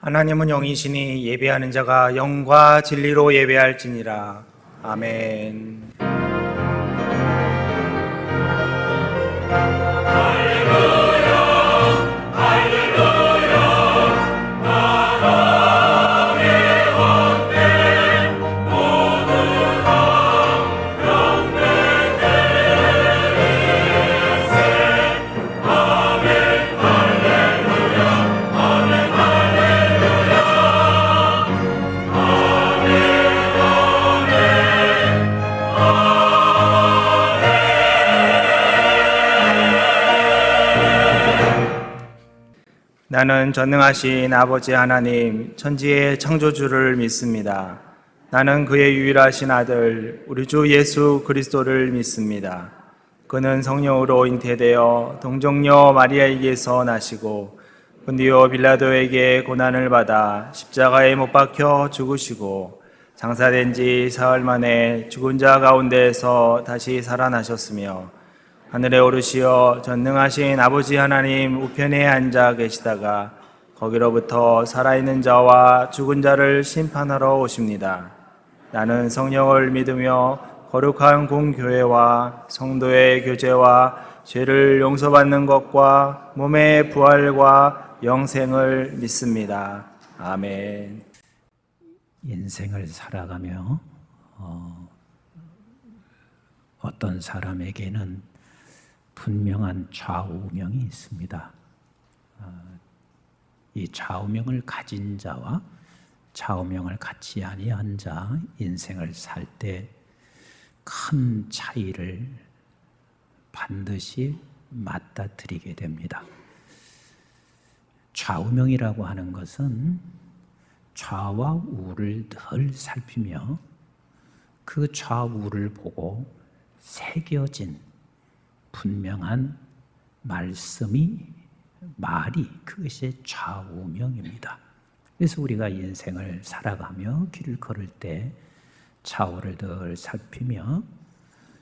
하나님은 영이시니 예배하는 자가 영과 진리로 예배할지니라. 아멘. 나는 전능하신 아버지 하나님, 천지의 창조주를 믿습니다. 나는 그의 유일하신 아들, 우리 주 예수 그리스도를 믿습니다. 그는 성령으로 잉태되어 동정녀 마리아에게서 나시고 본디오 빌라도에게 고난을 받아 십자가에 못 박혀 죽으시고 장사된 지 사흘 만에 죽은 자 가운데에서 다시 살아나셨으며 하늘에 오르시어 전능하신 아버지 하나님 우편에 앉아 계시다가 거기로부터 살아있는 자와 죽은 자를 심판하러 오십니다. 나는 성령을 믿으며 거룩한 공교회와 성도의 교제와 죄를 용서받는 것과 몸의 부활과 영생을 믿습니다. 아멘. 인생을 살아가며 어떤 사람에게는 분명한 좌우명이 있습니다. 이 좌우명을 가진 자와 좌우명을 갖지 아니한 자, 인생을 살 때 큰 차이를 반드시 맞닥뜨리게 됩니다. 좌우명이라고 하는 것은 좌와 우를 늘 살피며 그 좌우를 보고 새겨진 분명한 말씀이, 말이, 그것이 좌우명입니다. 그래서 우리가 인생을 살아가며 길을 걸을 때 좌우를 늘 살피며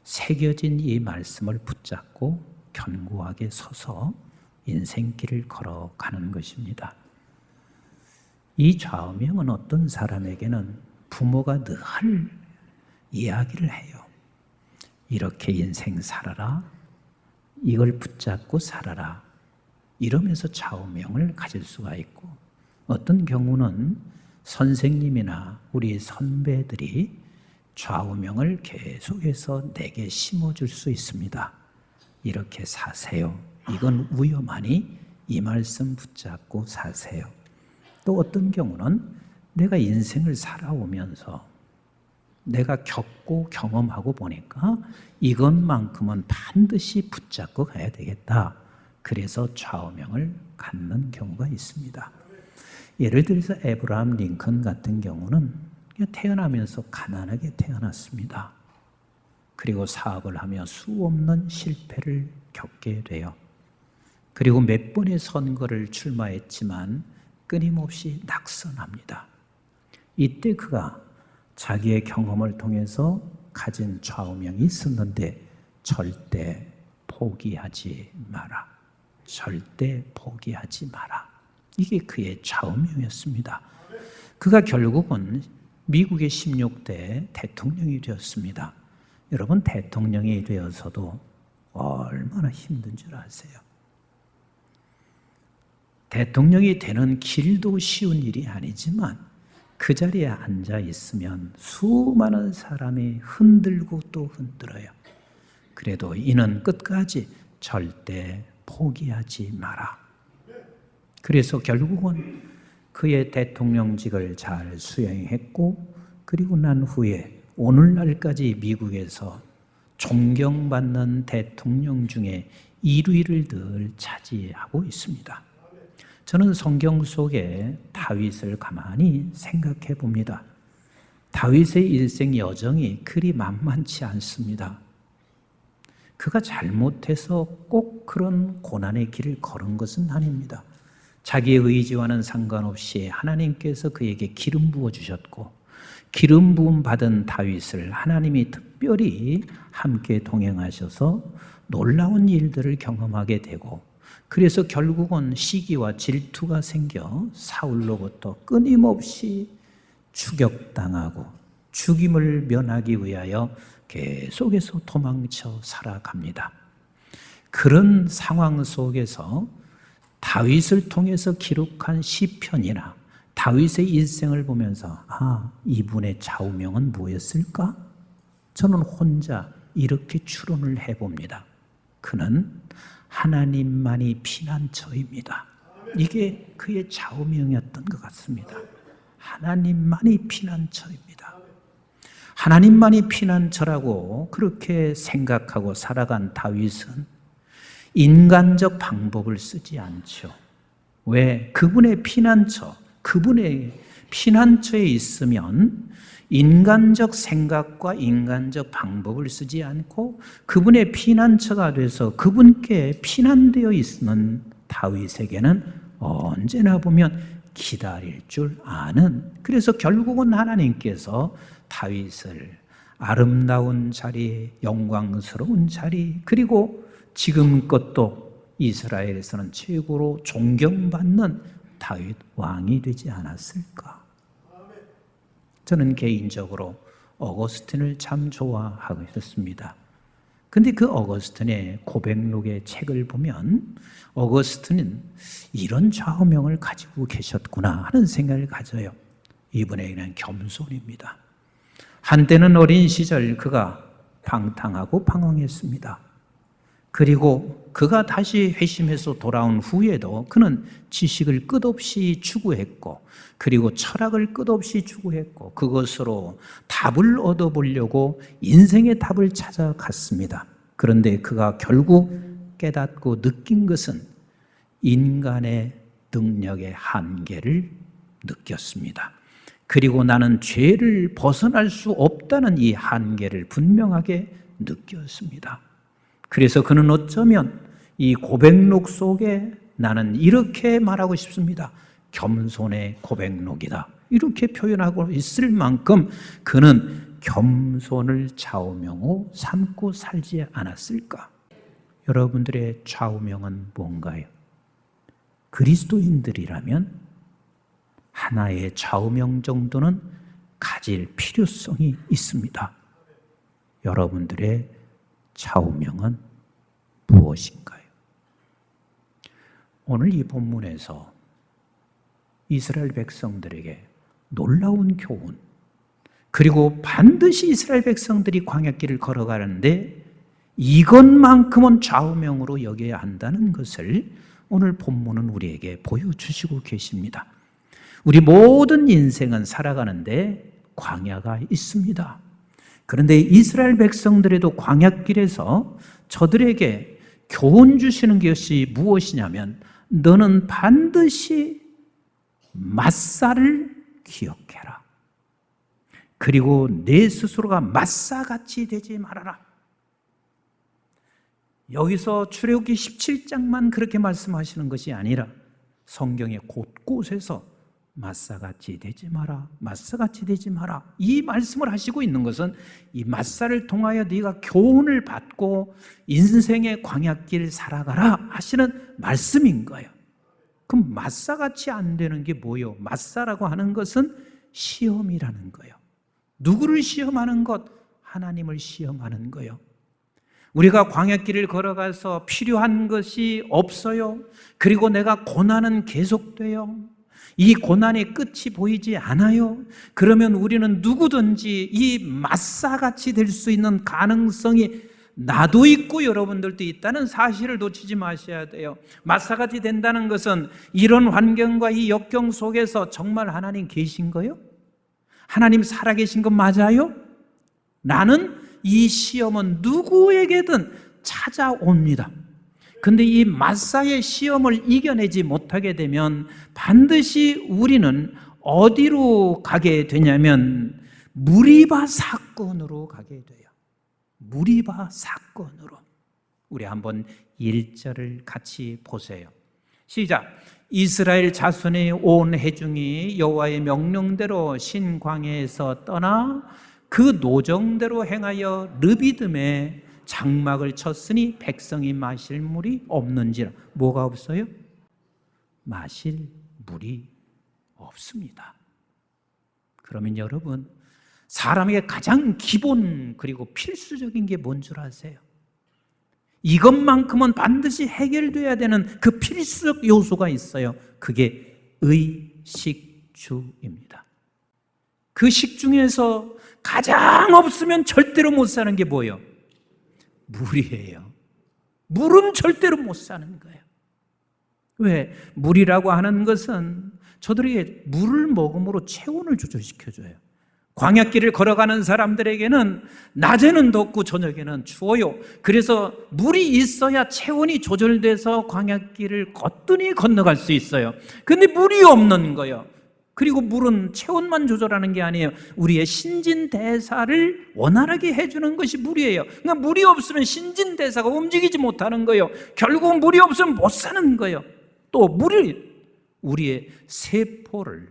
새겨진 이 말씀을 붙잡고 견고하게 서서 인생길을 걸어가는 것입니다. 이 좌우명은 어떤 사람에게는 부모가 늘 이야기를 해요. 이렇게 인생 살아라. 이걸 붙잡고 살아라. 이러면서 좌우명을 가질 수가 있고, 어떤 경우는 선생님이나 우리 선배들이 좌우명을 계속해서 내게 심어줄 수 있습니다. 이렇게 사세요. 이건 위험하니 이 말씀 붙잡고 사세요. 또 어떤 경우는 내가 인생을 살아오면서 내가 겪고 경험하고 보니까 이것만큼은 반드시 붙잡고 가야 되겠다. 그래서 좌우명을 갖는 경우가 있습니다. 예를 들어서 에브라함 링컨 같은 경우는 태어나면서 가난하게 태어났습니다. 그리고 사업을 하며 수없는 실패를 겪게 돼요. 그리고 몇 번의 선거를 출마했지만 끊임없이 낙선합니다. 이때 그가 자기의 경험을 통해서 가진 좌우명이 있었는데, 절대 포기하지 마라. 절대 포기하지 마라. 이게 그의 좌우명이었습니다. 그가 결국은 미국의 16대 대통령이 되었습니다. 여러분, 대통령이 되어서도 얼마나 힘든 줄 아세요? 대통령이 되는 길도 쉬운 일이 아니지만 그 자리에 앉아 있으면 수많은 사람이 흔들고 또 흔들어요. 그래도 이는 끝까지 절대 포기하지 마라. 그래서 결국은 그의 대통령직을 잘 수행했고, 그리고 난 후에 오늘날까지 미국에서 존경받는 대통령 중에 1위를 늘 차지하고 있습니다. 저는 성경 속에 다윗을 가만히 생각해 봅니다. 다윗의 일생 여정이 그리 만만치 않습니다. 그가 잘못해서 꼭 그런 고난의 길을 걸은 것은 아닙니다. 자기의 의지와는 상관없이 하나님께서 그에게 기름 부어주셨고, 기름 부음 받은 다윗을 하나님이 특별히 함께 동행하셔서 놀라운 일들을 경험하게 되고, 그래서 결국은 시기와 질투가 생겨 사울로부터 끊임없이 추격당하고 죽임을 면하기 위하여 계속해서 도망쳐 살아갑니다. 그런 상황 속에서 다윗을 통해서 기록한 시편이나 다윗의 일생을 보면서 이분의 좌우명은 뭐였을까? 저는 혼자 이렇게 추론을 해봅니다. 그는 하나님만이 피난처입니다. 이게 그의 좌우명이었던 것 같습니다. 하나님만이 피난처입니다. 하나님만이 피난처라고 그렇게 생각하고 살아간 다윗은 인간적 방법을 쓰지 않죠. 왜? 그분의 피난처에 있으면 인간적 생각과 인간적 방법을 쓰지 않고 그분의 피난처가 돼서 그분께 피난되어 있는 다윗에게는 언제나 보면 기다릴 줄 아는, 그래서 결국은 하나님께서 다윗을 아름다운 자리, 영광스러운 자리, 그리고 지금껏 또 이스라엘에서는 최고로 존경받는 다윗 왕이 되지 않았을까? 저는 개인적으로 어거스틴을 참 좋아하고 있었습니다. 근데 그 어거스틴의 고백록의 책을 보면 어거스틴은 이런 좌우명을 가지고 계셨구나 하는 생각을 가져요. 이분에게는 겸손입니다. 한때는 어린 시절 그가 방탕하고 방황했습니다. 그리고 그가 다시 회심해서 돌아온 후에도 그는 지식을 끝없이 추구했고, 그리고 철학을 끝없이 추구했고, 그것으로 답을 얻어보려고 인생의 답을 찾아갔습니다. 그런데 그가 결국 깨닫고 느낀 것은 인간의 능력의 한계를 느꼈습니다. 그리고 나는 죄를 벗어날 수 없다는 이 한계를 분명하게 느꼈습니다. 그래서 그는 어쩌면 이 고백록 속에 나는 이렇게 말하고 싶습니다. 겸손의 고백록이다. 이렇게 표현하고 있을 만큼 그는 겸손을 좌우명으로 삼고 살지 않았을까? 여러분들의 좌우명은 뭔가요? 그리스도인들이라면 하나의 좌우명 정도는 가질 필요성이 있습니다. 여러분들의 좌우명은 무엇인가요? 오늘 이 본문에서 이스라엘 백성들에게 놀라운 교훈, 그리고 반드시 이스라엘 백성들이 광야길을 걸어가는데 이것만큼은 좌우명으로 여겨야 한다는 것을 오늘 본문은 우리에게 보여주시고 계십니다. 우리 모든 인생은 살아가는데 광야가 있습니다. 그런데 이스라엘 백성들에도 광야길에서 저들에게 교훈 주시는 것이 무엇이냐면, 너는 반드시 맞사를 기억해라. 그리고 내 스스로가 맞사같이 되지 말아라. 여기서 출애굽기 17장만 그렇게 말씀하시는 것이 아니라 성경의 곳곳에서 맞사같이 되지 마라, 맞사같이 되지 마라, 이 말씀을 하시고 있는 것은 이 맞사를 통하여 네가 교훈을 받고 인생의 광야길 살아가라 하시는 말씀인 거예요. 그럼 맞사같이 안 되는 게 뭐예요? 맞사라고 하는 것은 시험이라는 거예요. 누구를 시험하는 것? 하나님을 시험하는 거예요. 우리가 광야길을 걸어가서 필요한 것이 없어요. 그리고 내가 고난은 계속돼요. 이 고난의 끝이 보이지 않아요. 그러면 우리는 누구든지 이 맞사같이 될 수 있는 가능성이 나도 있고 여러분들도 있다는 사실을 놓치지 마셔야 돼요. 맞사같이 된다는 것은 이런 환경과 이 역경 속에서 정말 하나님 계신 거요? 하나님 살아계신 것 맞아요? 나는 이 시험은 누구에게든 찾아옵니다. 근데 이 맞사의 시험을 이겨내지 못하게 되면 반드시 우리는 어디로 가게 되냐면 무리바 사건으로 가게 돼요. 무리바 사건으로. 우리 한번 1절을 같이 보세요. 시작. 이스라엘 자손의 온 회중이 여호와의 명령대로 신광야에서 떠나 그 노정대로 행하여 르비딤에 장막을 쳤으니 백성이 마실 물이 없는지라. 뭐가 없어요? 마실 물이 없습니다. 그러면 여러분, 사람에게 가장 기본 그리고 필수적인 게 뭔 줄 아세요? 이것만큼은 반드시 해결돼야 되는 그 필수적 요소가 있어요. 그게 의식주입니다. 그 식중에서 가장 없으면 절대로 못 사는 게 뭐예요? 물이에요. 물은 절대로 못 사는 거예요. 왜? 물이라고 하는 것은 저들에게 물을 먹음으로 체온을 조절시켜줘요. 광야길을 걸어가는 사람들에게는 낮에는 덥고 저녁에는 추워요. 그래서 물이 있어야 체온이 조절돼서 광야길을 거뜬히 건너갈 수 있어요. 근데 물이 없는 거예요. 그리고 물은 체온만 조절하는 게 아니에요. 우리의 신진대사를 원활하게 해주는 것이 물이에요. 그러니까 물이 없으면 신진대사가 움직이지 못하는 거예요. 결국 물이 없으면 못 사는 거예요. 또 물이 우리의 세포를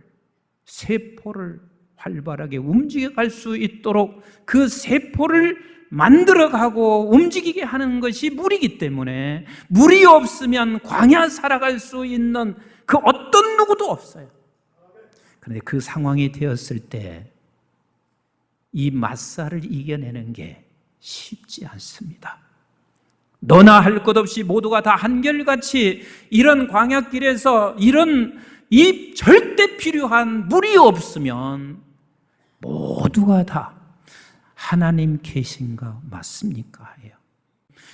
활발하게 움직여갈 수 있도록 그 세포를 만들어가고 움직이게 하는 것이 물이기 때문에 물이 없으면 광야 살아갈 수 있는 그 어떤 누구도 없어요. 그런데 그 상황이 되었을 때 이 맞사를 이겨내는 게 쉽지 않습니다. 너나 할 것 없이 모두가 다 한결같이 이런 광야길에서 이 절대 필요한 물이 없으면 모두가 다 하나님 계신가 맞습니까? 해요.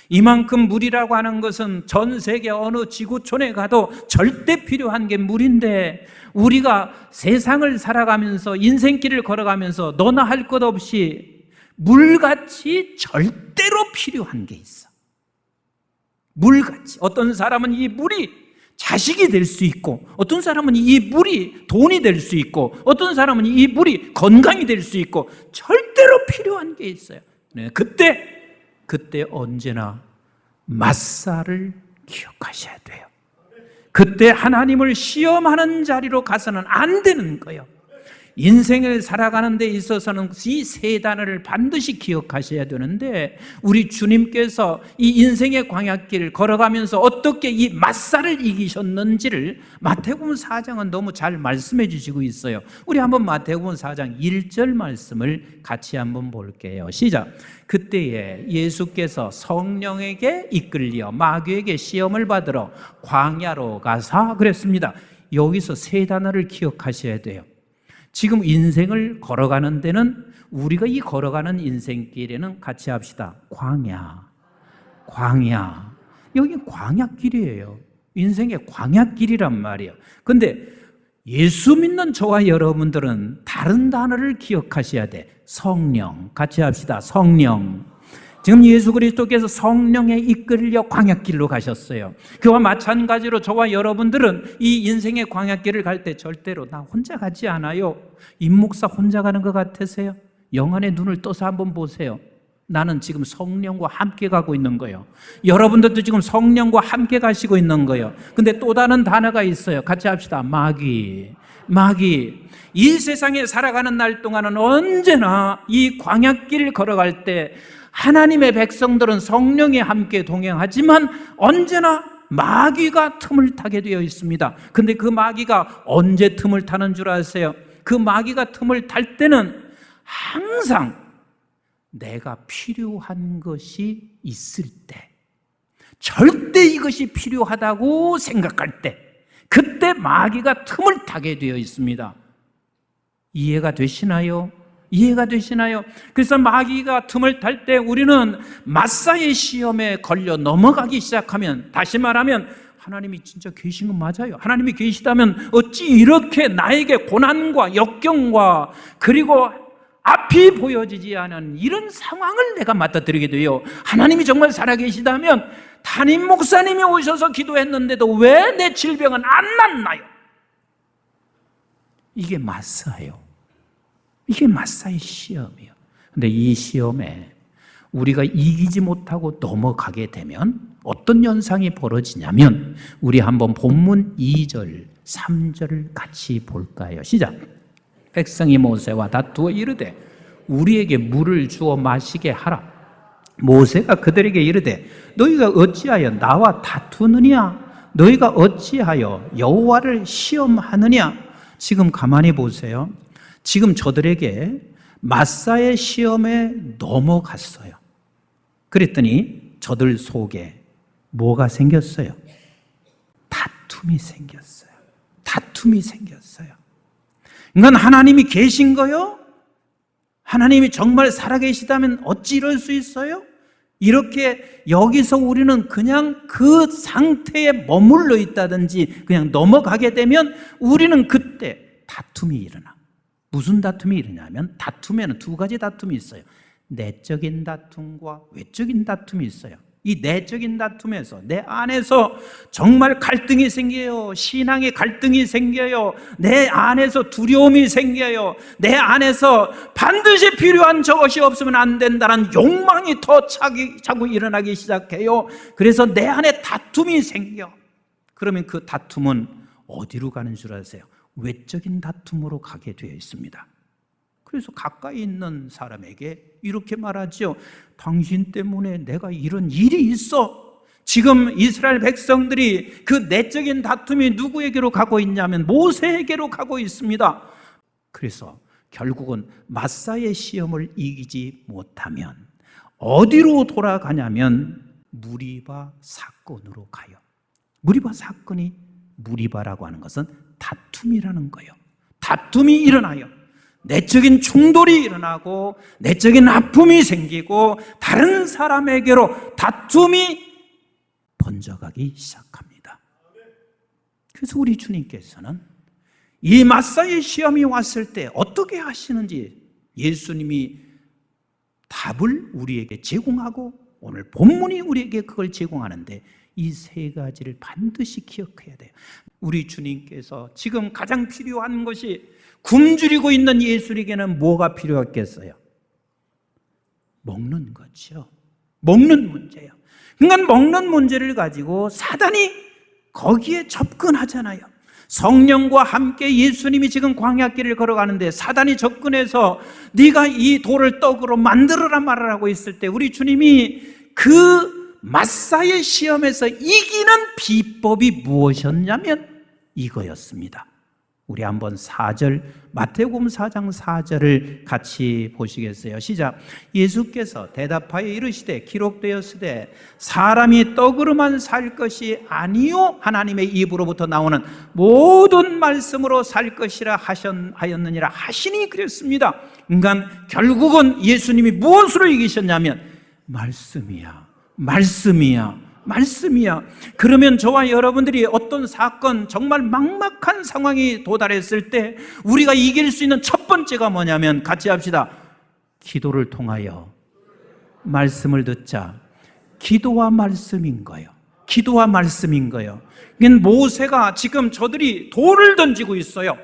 이만큼 물이라고 하는 것은 전 세계 어느 지구촌에 가도 절대 필요한 게 물인데, 우리가 세상을 살아가면서 인생길을 걸어가면서 너나 할 것 없이 물같이 절대로 필요한 게 있어. 물같이. 어떤 사람은 이 물이 자식이 될 수 있고, 어떤 사람은 이 물이 돈이 될 수 있고, 어떤 사람은 이 물이 건강이 될 수 있고, 절대로 필요한 게 있어요. 네, 그때 언제나 맞사를 기억하셔야 돼요. 그때 하나님을 시험하는 자리로 가서는 안 되는 거예요. 인생을 살아가는 데 있어서는 이 세 단어를 반드시 기억하셔야 되는데, 우리 주님께서 이 인생의 광야길을 걸어가면서 어떻게 이 맞사를 이기셨는지를 마태복음 4장은 너무 잘 말씀해 주시고 있어요. 우리 한번 마태복음 4장 1절 말씀을 같이 한번 볼게요. 시작. 그때에 예수께서 성령에게 이끌려 마귀에게 시험을 받으러 광야로 가사 그랬습니다. 여기서 세 단어를 기억하셔야 돼요. 지금 인생을 걸어가는 데는, 우리가 이 걸어가는 인생길에는 같이 합시다. 광야. 여기 광야길이에요. 인생의 광야길이란 말이에요. 근데 예수 믿는 저와 여러분들은 다른 단어를 기억하셔야 돼. 성령. 같이 합시다. 성령. 지금 예수 그리스도께서 성령에 이끌려 광야길로 가셨어요. 그와 마찬가지로 저와 여러분들은 이 인생의 광야길을 갈 때 절대로 나 혼자 가지 않아요. 임 목사 혼자 가는 것 같으세요? 영안의 눈을 떠서 한번 보세요. 나는 지금 성령과 함께 가고 있는 거예요. 여러분들도 지금 성령과 함께 가시고 있는 거예요. 근데 또 다른 단어가 있어요. 같이 합시다. 마귀. 이 세상에 살아가는 날 동안은 언제나 이 광야길을 걸어갈 때 하나님의 백성들은 성령에 함께 동행하지만 언제나 마귀가 틈을 타게 되어 있습니다. 근데 그 마귀가 언제 틈을 타는 줄 아세요? 그 마귀가 틈을 탈 때는 항상 내가 필요한 것이 있을 때, 절대 이것이 필요하다고 생각할 때, 그때 마귀가 틈을 타게 되어 있습니다. 이해가 되시나요? 그래서 마귀가 틈을 탈 때 우리는 맞사의 시험에 걸려 넘어가기 시작하면, 다시 말하면 하나님이 진짜 계신 건 맞아요. 하나님이 계시다면 어찌 이렇게 나에게 고난과 역경과 그리고 앞이 보여지지 않은 이런 상황을 내가 맞닥뜨리게 돼요. 하나님이 정말 살아계시다면 담임 목사님이 오셔서 기도했는데도 왜 내 질병은 안 낫나요? 이게 맞사예요. 이게 맞사의 시험이에요. 근데 이 시험에 우리가 이기지 못하고 넘어가게 되면 어떤 현상이 벌어지냐면, 우리 한번 본문 2절, 3절을 같이 볼까요? 시작. 백성이 모세와 다투어 이르되 우리에게 물을 주어 마시게 하라. 모세가 그들에게 이르되 너희가 어찌하여 나와 다투느냐? 너희가 어찌하여 여호와를 시험하느냐? 지금 가만히 보세요. 지금 저들에게 마사의 시험에 넘어갔어요. 그랬더니 저들 속에 뭐가 생겼어요? 다툼이 생겼어요. 다툼이 생겼어요. 그러니까 하나님이 계신 거요? 하나님이 정말 살아계시다면 어찌 이럴 수 있어요? 이렇게 여기서 우리는 그냥 그 상태에 머물러 있다든지 그냥 넘어가게 되면 우리는 그때 다툼이 일어나. 무슨 다툼이 일어나면 다툼에는 두 가지 다툼이 있어요. 내적인 다툼과 외적인 다툼이 있어요. 이 내적인 다툼에서 내 안에서 정말 갈등이 생겨요. 신앙의 갈등이 생겨요. 내 안에서 두려움이 생겨요. 내 안에서 반드시 필요한 저것이 없으면 안 된다는 욕망이 더 자꾸 일어나기 시작해요. 그래서 내 안에 다툼이 생겨. 그러면 그 다툼은 어디로 가는 줄 아세요? 외적인 다툼으로 가게 되어 있습니다. 그래서 가까이 있는 사람에게 이렇게 말하죠. 당신 때문에 내가 이런 일이 있어. 지금 이스라엘 백성들이 그 내적인 다툼이 누구에게로 가고 있냐면 모세에게로 가고 있습니다. 그래서 결국은 마사의 시험을 이기지 못하면 어디로 돌아가냐면 무리바 사건으로 가요. 무리바 사건이, 무리바라고 하는 것은 다툼이라는 거예요. 다툼이 일어나요. 내적인 충돌이 일어나고 내적인 아픔이 생기고 다른 사람에게로 다툼이 번져가기 시작합니다. 그래서 우리 주님께서는 이 마사의 시험이 왔을 때 어떻게 하시는지 예수님이 답을 우리에게 제공하고 오늘 본문이 우리에게 그걸 제공하는데 이 세 가지를 반드시 기억해야 돼요. 우리 주님께서 지금 가장 필요한 것이 굶주리고 있는 예수에게는 뭐가 필요했겠어요? 먹는 거죠. 먹는 문제예요. 그러니까 먹는 문제를 가지고 사단이 거기에 접근하잖아요. 성령과 함께 예수님이 지금 광야길을 걸어가는데 사단이 접근해서 네가 이 돌을 떡으로 만들어라 말하라고 했을 때 우리 주님이 그 마사의 시험에서 이기는 비법이 무엇이었냐면 이거였습니다. 우리 한번 4절 마태복음 4장 4절을 같이 보시겠어요? 시작. 예수께서 대답하여 이르시되 기록되었으되 사람이 떡으로만 살 것이 아니요 하나님의 입으로부터 나오는 모든 말씀으로 살 것이라 하였느니라 하시니 그랬습니다. 그러니까 결국은 예수님이 무엇으로 이기셨냐면 말씀이야. 그러면 저와 여러분들이 어떤 사건, 정말 막막한 상황이 도달했을 때 우리가 이길 수 있는 첫 번째가 뭐냐면 같이 합시다. 기도를 통하여 말씀을 듣자. 기도와 말씀인 거예요. 모세가 지금 저들이 돌을 던지고 있어요.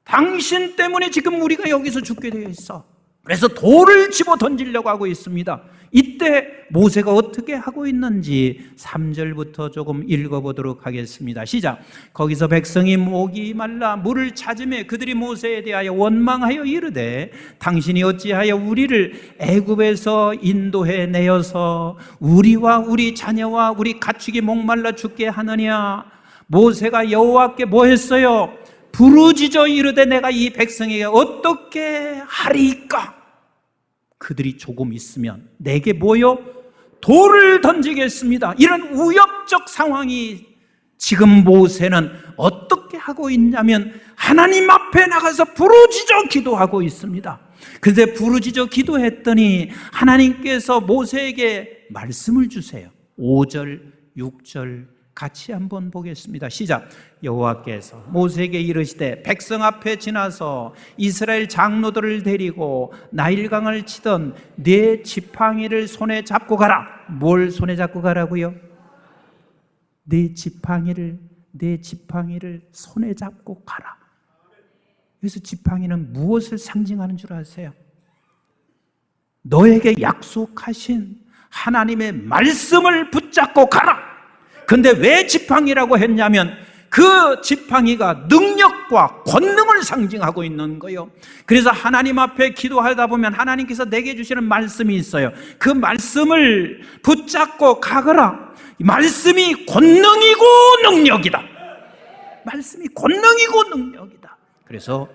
당신 때문에 지금 우리가 여기서 죽게 되어 있어. 그래서 돌을 집어 던지려고 하고 있습니다. 이때 모세가 어떻게 하고 있는지 3절부터 조금 읽어보도록 하겠습니다. 시작. 거기서 백성이 목이 말라 물을 찾으며 그들이 모세에 대하여 원망하여 이르되 당신이 어찌하여 우리를 애굽에서 인도해 내어서 우리와 우리 자녀와 우리 가축이 목말라 죽게 하느냐. 모세가 여호와께 뭐 했어요? 부르짖어 이르되 내가 이 백성에게 어떻게 하리까? 그들이 조금 있으면 내게 뭐요? 돌을 던지겠습니다. 이런 위협적 상황이 지금 모세는 어떻게 하고 있냐면 하나님 앞에 나가서 부르짖어 기도하고 있습니다. 그런데 부르짖어 기도했더니 하나님께서 모세에게 말씀을 주세요. 5절, 6절 같이 한번 보겠습니다. 시작. 여호와께서 모세에게 이르시되 백성 앞에 지나서 이스라엘 장로들을 데리고 나일강을 치던 네 지팡이를 손에 잡고 가라. 뭘 손에 잡고 가라고요? 네 지팡이를 손에 잡고 가라. 그래서 지팡이는 무엇을 상징하는 줄 아세요? 너에게 약속하신 하나님의 말씀을 붙잡고 가라. 근데 왜 지팡이라고 했냐면 그 지팡이가 능력과 권능을 상징하고 있는 거예요. 그래서 하나님 앞에 기도하다 보면 하나님께서 내게 주시는 말씀이 있어요. 그 말씀을 붙잡고 가거라. 말씀이 권능이고 능력이다. 말씀이 권능이고 능력이다. 그래서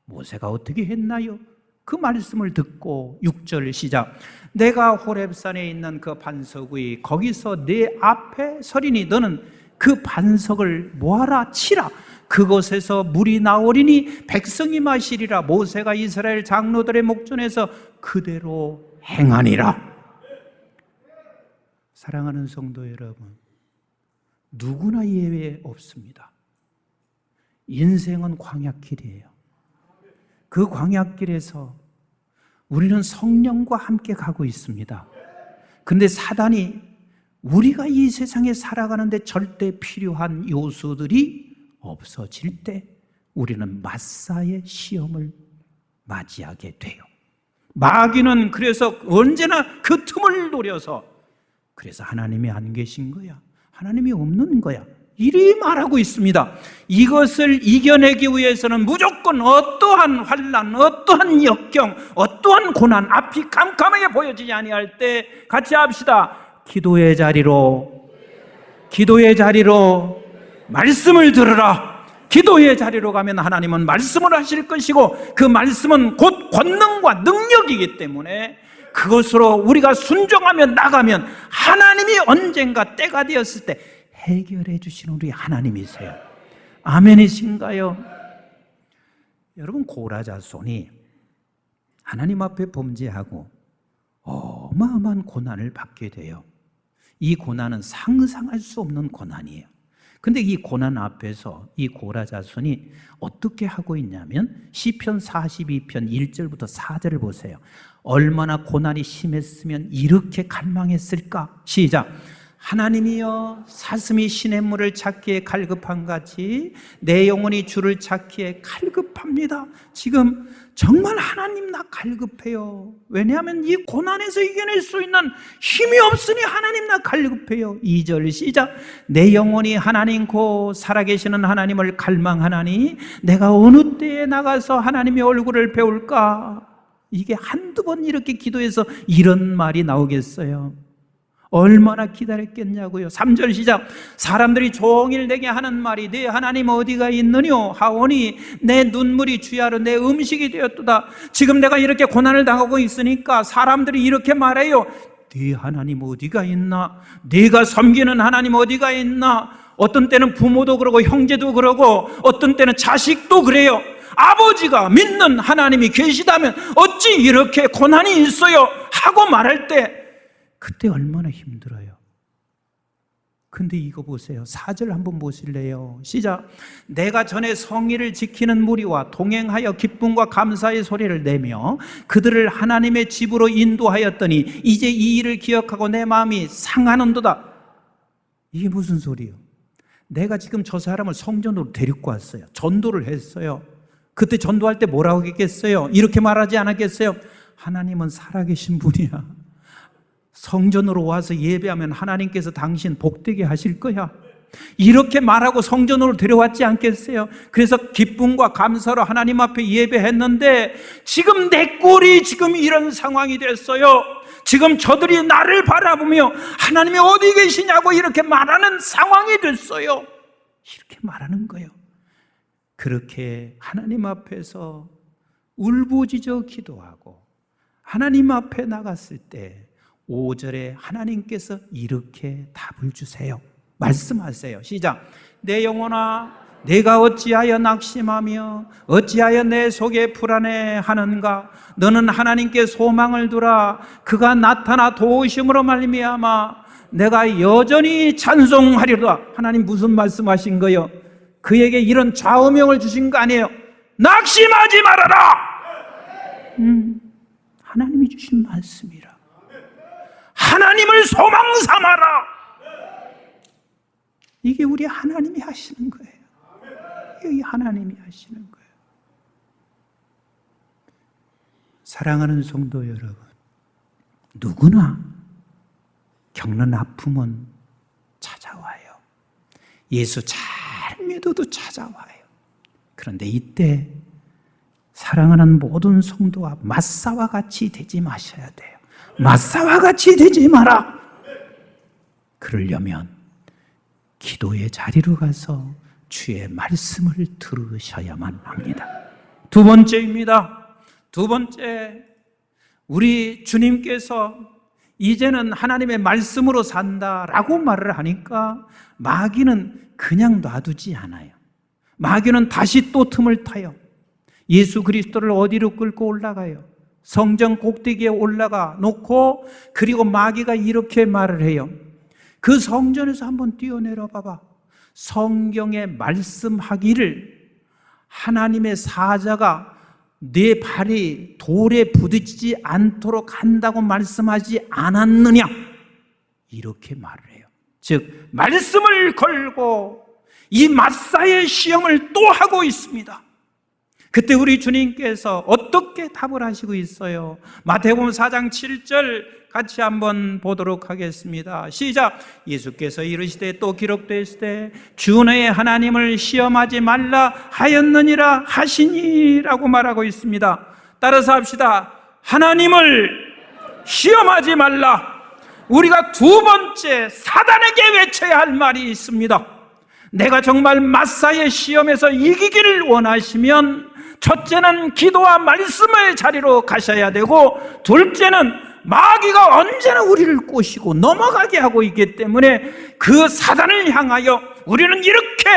모세가 어떻게 했나요? 그 말씀을 듣고 6절 시작. 내가 호렙산에 있는 그 반석 위 거기서 내 앞에 서리니 너는 그 반석을 모아라 치라. 그곳에서 물이 나오리니 백성이 마시리라. 모세가 이스라엘 장로들의 목전에서 그대로 행하니라. 사랑하는 성도 여러분, 누구나 예외 없습니다. 인생은 광야길이에요. 그 광야길에서 우리는 성령과 함께 가고 있습니다. 근데 사단이 우리가 이 세상에 살아가는데 절대 필요한 요소들이 없어질 때 우리는 마사의 시험을 맞이하게 돼요. 마귀는 그래서 언제나 그 틈을 노려서 그래서 하나님이 안 계신 거야, 하나님이 없는 거야, 이리 말하고 있습니다. 이것을 이겨내기 위해서는 무조건 어떠한 환난, 어떠한 역경, 어떠한 고난 앞이 깜깜하게 보여지지 아니할 때 같이 합시다. 기도의 자리로 말씀을 들으라. 기도의 자리로 가면 하나님은 말씀을 하실 것이고 그 말씀은 곧 권능과 능력이기 때문에 그것으로 우리가 순종하며 나가면 하나님이 언젠가 때가 되었을 때 해결해 주시는 우리 하나님이세요. 아멘이신가요? 여러분, 고라자손이 하나님 앞에 범죄하고 어마어마한 고난을 받게 돼요. 이 고난은 상상할 수 없는 고난이에요. 근데 이 고난 앞에서 이 고라자손이 어떻게 하고 있냐면 시편 42편 1절부터 4절을 보세요. 얼마나 고난이 심했으면 이렇게 갈망했을까? 시작. 하나님이여, 사슴이 시냇물을 찾기에 갈급한 같이 내 영혼이 주를 찾기에 갈급합니다. 지금 정말 하나님 나 갈급해요. 왜냐하면 이 고난에서 이겨낼 수 있는 힘이 없으니 하나님 나 갈급해요. 2절 시작. 내 영혼이 하나님 곧 살아계시는 하나님을 갈망하나니 내가 어느 때에 나가서 하나님의 얼굴을 배울까? 이게 한두 번 이렇게 기도해서 이런 말이 나오겠어요? 얼마나 기다렸겠냐고요. 3절 시작. 사람들이 종일 내게 하는 말이 네 하나님 어디가 있느뇨 하오니 내 눈물이 주야로 내 음식이 되었도다. 지금 내가 이렇게 고난을 당하고 있으니까 사람들이 이렇게 말해요. 네 하나님 어디가 있나? 네가 섬기는 하나님 어디가 있나? 어떤 때는 부모도 그러고 형제도 그러고 어떤 때는 자식도 그래요. 아버지가 믿는 하나님이 계시다면 어찌 이렇게 고난이 있어요? 하고 말할 때 그때 얼마나 힘들어요. 근데 이거 보세요. 4절 한번 보실래요? 시작. 내가 전에 성의를 지키는 무리와 동행하여 기쁨과 감사의 소리를 내며 그들을 하나님의 집으로 인도하였더니 이제 이 일을 기억하고 내 마음이 상하는도다. 이게 무슨 소리예요? 내가 지금 저 사람을 성전으로 데리고 왔어요. 전도를 했어요. 그때 전도할 때 뭐라고 했겠어요? 이렇게 말하지 않았겠어요? 하나님은 살아계신 분이야. 성전으로 와서 예배하면 하나님께서 당신 복되게 하실 거야. 이렇게 말하고 성전으로 데려왔지 않겠어요? 그래서 기쁨과 감사로 하나님 앞에 예배했는데 지금 내 꼴이 지금 이런 상황이 됐어요. 지금 저들이 나를 바라보며 하나님이 어디 계시냐고 이렇게 말하는 상황이 됐어요. 이렇게 말하는 거예요. 그렇게 하나님 앞에서 울부짖어 기도하고 하나님 앞에 나갔을 때 5절에 하나님께서 이렇게 답을 주세요. 말씀하세요. 시작. 내 영혼아, 내가 어찌하여 낙심하며 어찌하여 내 속에 불안해하는가? 너는 하나님께 소망을 두라. 그가 나타나 도우심으로 말미암아 내가 여전히 찬송하리로다. 하나님 무슨 말씀하신 거예요? 그에게 이런 좌우명을 주신 거 아니에요? 낙심하지 말아라. 하나님이 주신 말씀이라. 하나님을 소망 삼아라. 이게 우리 하나님이 하시는 거예요. 이게 하나님이 하시는 거예요. 사랑하는 성도 여러분, 누구나 겪는 아픔은 찾아와요. 예수 잘 믿어도 찾아와요. 그런데 이때 사랑하는 모든 성도가 마사와 같이 되지 마셔야 돼요. 마사와 같이 되지 마라. 그러려면 기도의 자리로 가서 주의 말씀을 들으셔야만 합니다. 두 번째입니다. 두 번째, 우리 주님께서 이제는 하나님의 말씀으로 산다라고 말을 하니까 마귀는 그냥 놔두지 않아요. 마귀는 다시 또 틈을 타요. 예수 그리스도를 어디로 끌고 올라가요? 성전 꼭대기에 올라가 놓고, 그리고 마귀가 이렇게 말을 해요. 그 성전에서 한번 뛰어내려 봐봐. 성경에 말씀하기를 하나님의 사자가 내 발이 돌에 부딪히지 않도록 한다고 말씀하지 않았느냐? 이렇게 말을 해요. 즉 말씀을 걸고 이 마사의 시험을 또 하고 있습니다. 그때 우리 주님께서 어떻게 답을 하시고 있어요? 마태복음 4장 7절 같이 한번 보도록 하겠습니다. 시작. 예수께서 이르시되 또 기록되시되 주 너의 하나님을 시험하지 말라 하였느니라 하시니라고 말하고 있습니다. 따라서 합시다. 하나님을 시험하지 말라. 우리가 두 번째 사단에게 외쳐야 할 말이 있습니다. 내가 정말 마사의 시험에서 이기기를 원하시면 첫째는 기도와 말씀의 자리로 가셔야 되고, 둘째는 마귀가 언제나 우리를 꼬시고 넘어가게 하고 있기 때문에 그 사단을 향하여 우리는 이렇게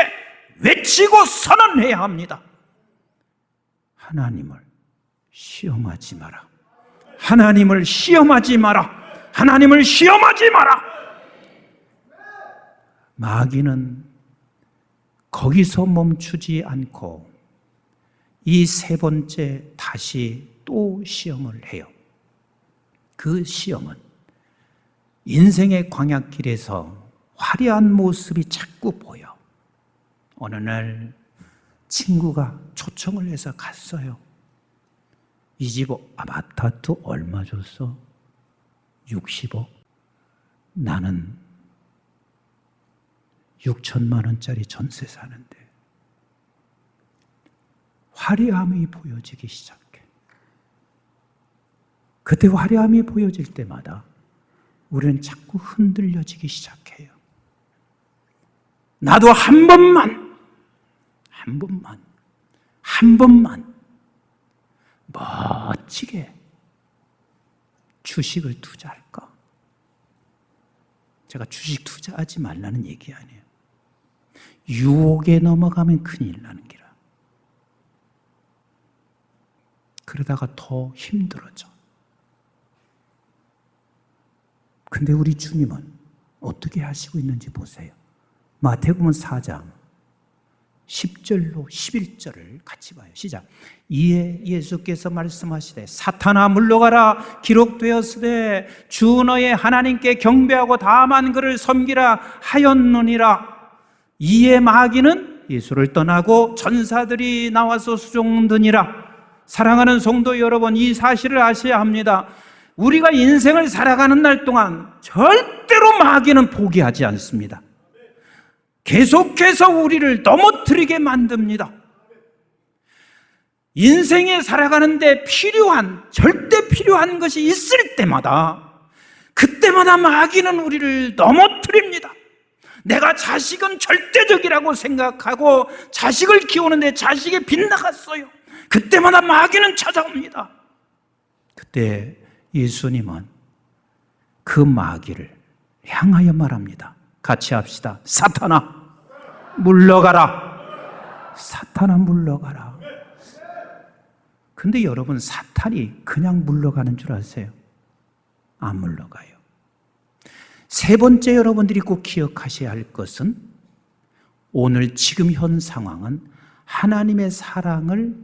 외치고 선언해야 합니다. 하나님을 시험하지 마라. 하나님을 시험하지 마라. 하나님을 시험하지 마라. 마귀는 거기서 멈추지 않고 이 세 번째 다시 또 시험을 해요. 그 시험은 인생의 광야길에서 화려한 모습이 자꾸 보여. 어느 날 친구가 초청을 해서 갔어요. 이 집 아파트 얼마 줬어? 60억? 나는 6천만 원짜리 전세 사는데. 화려함이 보여지기 시작해. 그때 화려함이 보여질 때마다 우리는 자꾸 흔들려지기 시작해요. 나도 한 번만 멋지게 주식을 투자할까? 제가 주식 투자하지 말라는 얘기 아니에요. 유혹에 넘어가면 큰일 나는 기라. 그러다가 더 힘들어져. 근데 우리 주님은 어떻게 하시고 있는지 보세요. 마태복음 4장 10절로 11절을 같이 봐요. 시작. 이에 예수께서 말씀하시되 사탄아 물러가라. 기록되었으되 주 너의 하나님께 경배하고 다만 그를 섬기라 하였느니라. 이에 마귀는 예수를 떠나고 전사들이 나와서 수종드니라. 사랑하는 성도 여러분, 이 사실을 아셔야 합니다. 우리가 인생을 살아가는 날 동안 절대로 마귀는 포기하지 않습니다. 계속해서 우리를 넘어뜨리게 만듭니다. 인생에 살아가는데 절대 필요한 것이 있을 때마다, 그때마다 마귀는 우리를 넘어뜨립니다. 내가 자식은 절대적이라고 생각하고 자식을 키우는데 자식이 빗나갔어요. 그때마다 마귀는 찾아옵니다. 그때 예수님은 그 마귀를 향하여 말합니다. 같이 합시다. 사탄아 물러가라. 사탄아 물러가라. 근데 여러분, 사탄이 그냥 물러가는 줄 아세요? 안 물러가요. 세 번째 여러분들이 꼭 기억하셔야 할 것은, 오늘 지금 현 상황은 하나님의 사랑을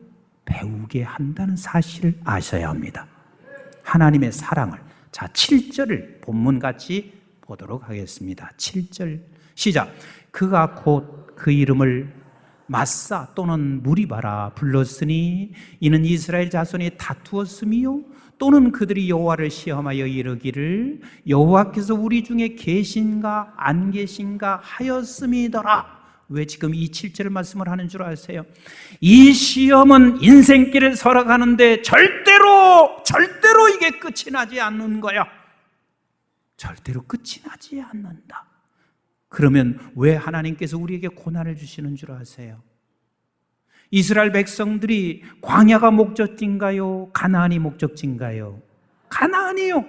배우게 한다는 사실을 아셔야 합니다. 하나님의 사랑을. 자, 7절을 본문같이 보도록 하겠습니다. 7절 시작. 그가 곧 그 이름을 마사 또는 무리바라 불렀으니 이는 이스라엘 자손이 다투었으며 또는 그들이 여호와를 시험하여 이르기를 여호와께서 우리 중에 계신가 안 계신가 하였음이더라. 왜 지금 이 7절 말씀을 하는 줄 아세요? 이 시험은 인생길을 살아가는데 절대로 이게 끝이 나지 않는 거야. 절대로 끝이 나지 않는다. 그러면 왜 하나님께서 우리에게 고난을 주시는 줄 아세요? 이스라엘 백성들이 광야가 목적지인가요? 가나안이 목적지인가요? 가나안이요.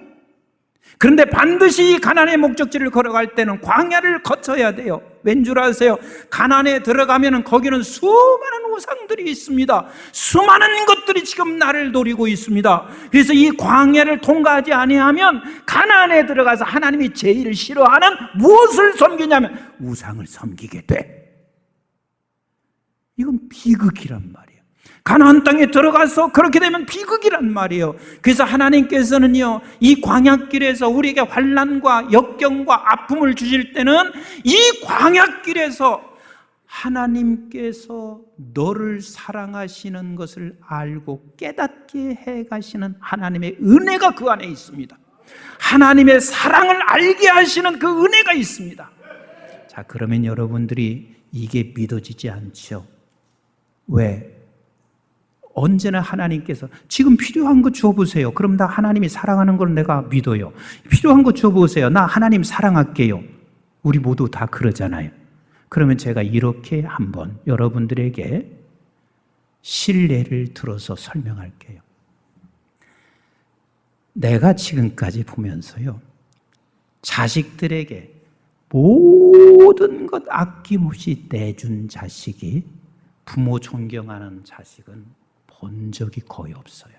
그런데 반드시 가나안의 목적지를 걸어갈 때는 광야를 거쳐야 돼요. 왠 줄 아세요? 가나안에 들어가면 거기는 수많은 우상들이 있습니다. 수많은 것들이 지금 나를 노리고 있습니다. 그래서 이 광야를 통과하지 아니하면 가나안에 들어가서 하나님이 제일 싫어하는 무엇을 섬기냐면 우상을 섬기게 돼. 이건 비극이란 말이에요. 가나안 땅에 들어가서 그렇게 되면 비극이란 말이에요. 그래서 하나님께서는요, 이 광야길에서 우리에게 환난과 역경과 아픔을 주실 때는 이 광야길에서 하나님께서 너를 사랑하시는 것을 알고 깨닫게 해 가시는 하나님의 은혜가 그 안에 있습니다. 하나님의 사랑을 알게 하시는 그 은혜가 있습니다. 자, 그러면 여러분들이 이게 믿어지지 않죠? 왜? 언제나 하나님께서 지금 필요한 거 주어보세요. 그럼 나 하나님이 사랑하는 걸 내가 믿어요. 필요한 거 주어보세요. 나 하나님 사랑할게요. 우리 모두 다 그러잖아요. 그러면 제가 이렇게 한번 여러분들에게 신뢰를 들어서 설명할게요. 내가 지금까지 보면서요, 자식들에게 모든 것 아낌없이 내준 자식이 부모 존경하는 자식은 본 적이 거의 없어요.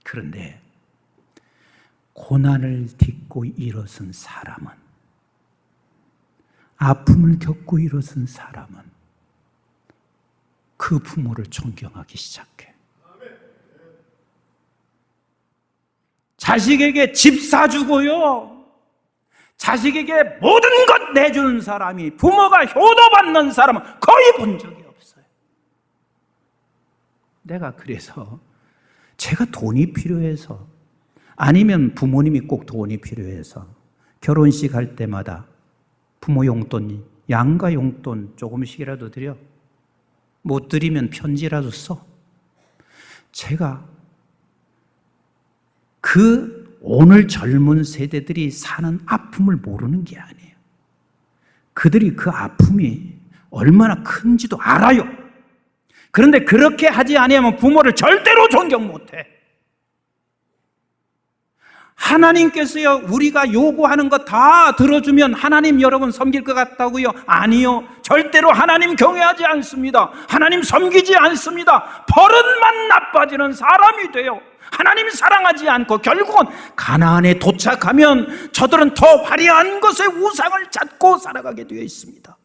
그런데 고난을 딛고 일어선 사람은, 아픔을 겪고 일어선 사람은 그 부모를 존경하기 시작해. 자식에게 집 사주고요, 자식에게 모든 것 내주는 사람이, 부모가 효도받는 사람은 거의 본 적이 없어요. 내가 그래서 제가 돈이 필요해서, 아니면 부모님이 꼭 돈이 필요해서 결혼식 할 때마다 부모 용돈, 양가 용돈 조금씩이라도 드려. 못 드리면 편지라도 써. 제가 오늘 젊은 세대들이 사는 아픔을 모르는 게 아니에요. 그들이 그 아픔이 얼마나 큰지도 알아요. 그런데 그렇게 하지 아니하면 부모를 절대로 존경 못해. 하나님께서요, 우리가 요구하는 거 다 들어주면 하나님 여러분 섬길 것 같다고요? 아니요. 절대로 하나님 경외하지 않습니다. 하나님 섬기지 않습니다. 버릇만 나빠지는 사람이 돼요. 하나님 사랑하지 않고 결국은 가나안에 도착하면 저들은 더 화려한 것에 우상을 찾고 살아가게 되어 있습니다.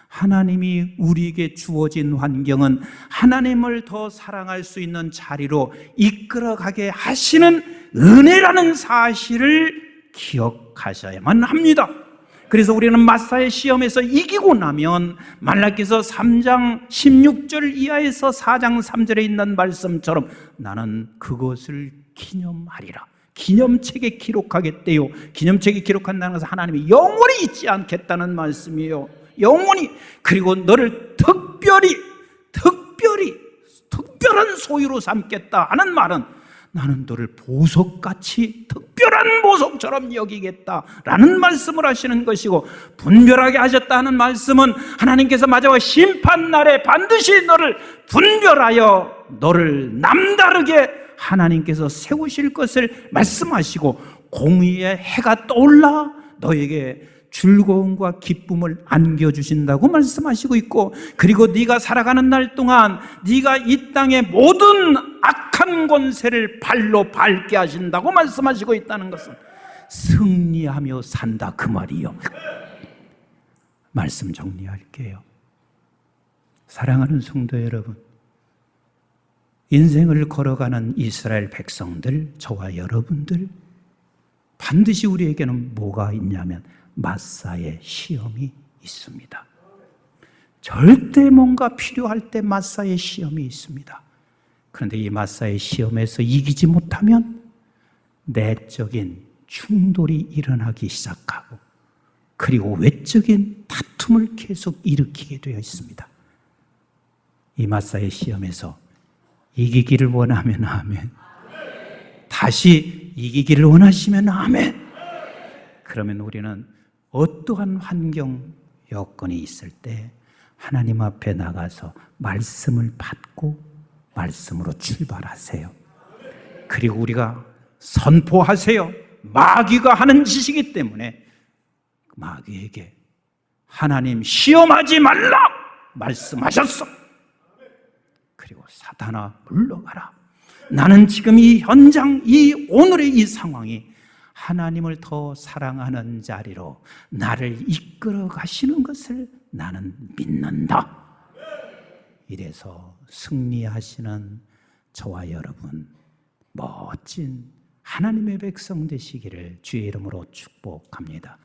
하나님이 우리에게 주어진 환경은 하나님을 더 사랑할 수 있는 자리로 이끌어가게 하시는 은혜라는 사실을 기억하셔야만 합니다. 그래서 우리는 마사의 시험에서 이기고 나면 말라기서 3장 16절 이하에서 4장 3절에 있는 말씀처럼 나는 그것을 기념하리라. 기념책에 기록하겠대요. 기념책에 기록한다는 것은 하나님이 영원히 잊지 않겠다는 말씀이에요. 영원히. 그리고 너를 특별한 소유로 삼겠다 하는 말은 나는 너를 보석같이 특별한 보석처럼 여기겠다라는 말씀을 하시는 것이고, 분별하게 하셨다는 말씀은 하나님께서 마지막 심판날에 반드시 너를 분별하여 너를 남다르게 하나님께서 세우실 것을 말씀하시고, 공의의 해가 떠올라 너에게 즐거움과 기쁨을 안겨주신다고 말씀하시고 있고, 그리고 네가 살아가는 날 동안 네가 이 땅의 모든 악한 권세를 발로 밟게 하신다고 말씀하시고 있다는 것은 승리하며 산다 그 말이요. 말씀 정리할게요. 사랑하는 성도 여러분, 인생을 걸어가는 이스라엘 백성들, 저와 여러분들, 반드시 우리에게는 뭐가 있냐면 마사의 시험이 있습니다. 절대 뭔가 필요할 때 마사의 시험이 있습니다. 그런데 이 마사의 시험에서 이기지 못하면 내적인 충돌이 일어나기 시작하고, 그리고 외적인 다툼을 계속 일으키게 되어 있습니다. 이 마사의 시험에서 이기기를 원하면 아멘. 다시 이기기를 원하시면 아멘. 그러면 우리는 어떠한 환경, 여건이 있을 때 하나님 앞에 나가서 말씀을 받고 말씀으로 출발하세요. 그리고 우리가 선포하세요. 마귀가 하는 짓이기 때문에 마귀에게 하나님 시험하지 말라 말씀하셨어. 그리고 사탄아 물러가라. 나는 지금 이 현장, 이 오늘의 이 상황이 하나님을 더 사랑하는 자리로 나를 이끌어 가시는 것을 나는 믿는다. 이래서 승리하시는 저와 여러분, 멋진 하나님의 백성 되시기를 주의 이름으로 축복합니다.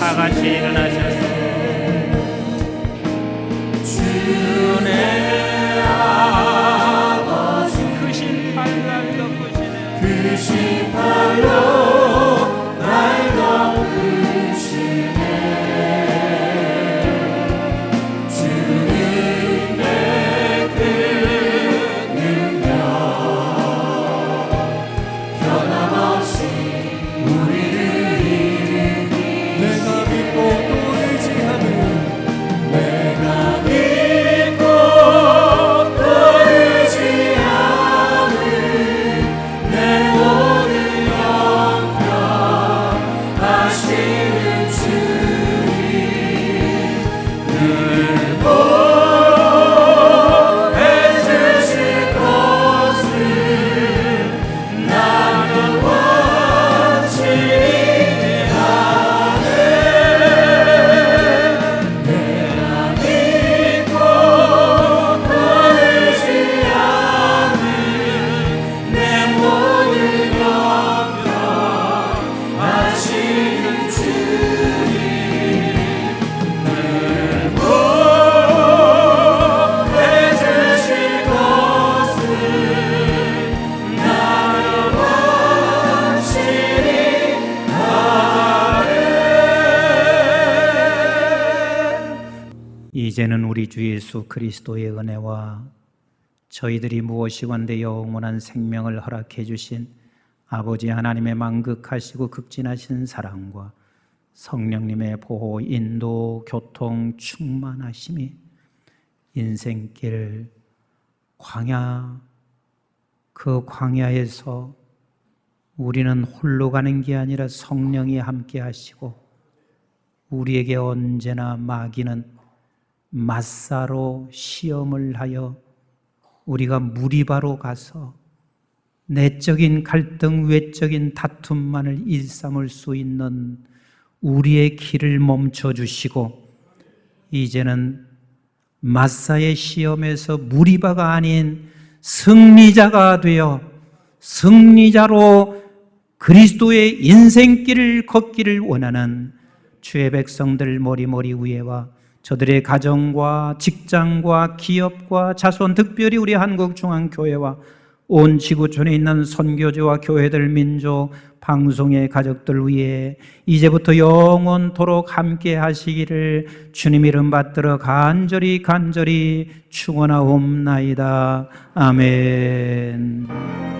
다 같이 일어나셔서 주의 아버지 크신 팔날 덮으시네 크신 팔로 날 덮으시네 주는 내 큰 능력 변함없이 우리를 내가 믿고 또 의지하는 내가 믿고 또 의지하는 내 모든 영광 하시는 주님 늘 보혜주실 것을 나는 확신이 이제는 우리 주 예수 그리스도의 은혜와 저희들이 무엇이건대 영원한 생명을 허락해 주신 아버지 하나님의 만극하시고 극진하신 사랑과 성령님의 보호, 인도, 교통, 충만하심이 인생길 광야, 그 광야에서 우리는 홀로 가는 게 아니라 성령이 함께 하시고 우리에게 언제나 마귀는 맞사로 시험을 하여 우리가 무리바로 가서 내적인 갈등, 외적인 다툼만을 일삼을 수 있는 우리의 길을 멈춰주시고 이제는 맞사의 시험에서 무리바가 아닌 승리자가 되어 승리자로 그리스도의 인생길을 걷기를 원하는 주의 백성들 머리 위에와 저들의 가정과 직장과 기업과 자손, 특별히 우리 한국중앙교회와 온 지구촌에 있는 선교지와 교회들, 민족, 방송의 가족들 위해 이제부터 영원토록 함께 하시기를 주님 이름 받들어 간절히 축원하옵나이다. 아멘.